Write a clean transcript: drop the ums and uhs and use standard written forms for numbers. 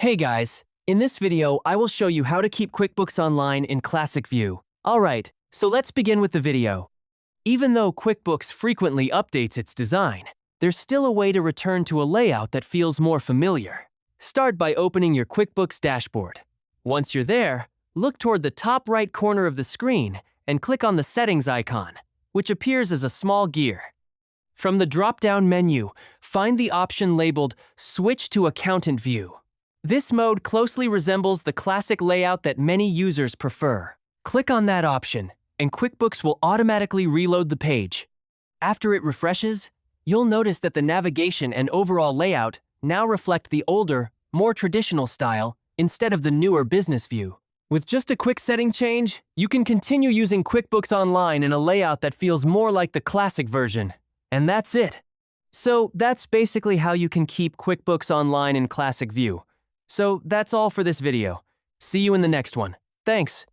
Hey guys, in this video I will show you how to keep QuickBooks Online in classic view. Alright, so let's begin with the video. Even though QuickBooks frequently updates its design, there's still a way to return to a layout that feels more familiar. Start by opening your QuickBooks dashboard. Once you're there, look toward the top right corner of the screen and click on the settings icon, which appears as a small gear. From the drop-down menu, find the option labeled Switch to Accountant View. This mode closely resembles the classic layout that many users prefer. Click on that option, and QuickBooks will automatically reload the page. After it refreshes, you'll notice that the navigation and overall layout now reflect the older, more traditional style instead of the newer business view. With just a quick setting change, you can continue using QuickBooks Online in a layout that feels more like the classic version. And that's it. So that's basically how you can keep QuickBooks Online in classic view. So that's all for this video. See you in the next one. Thanks.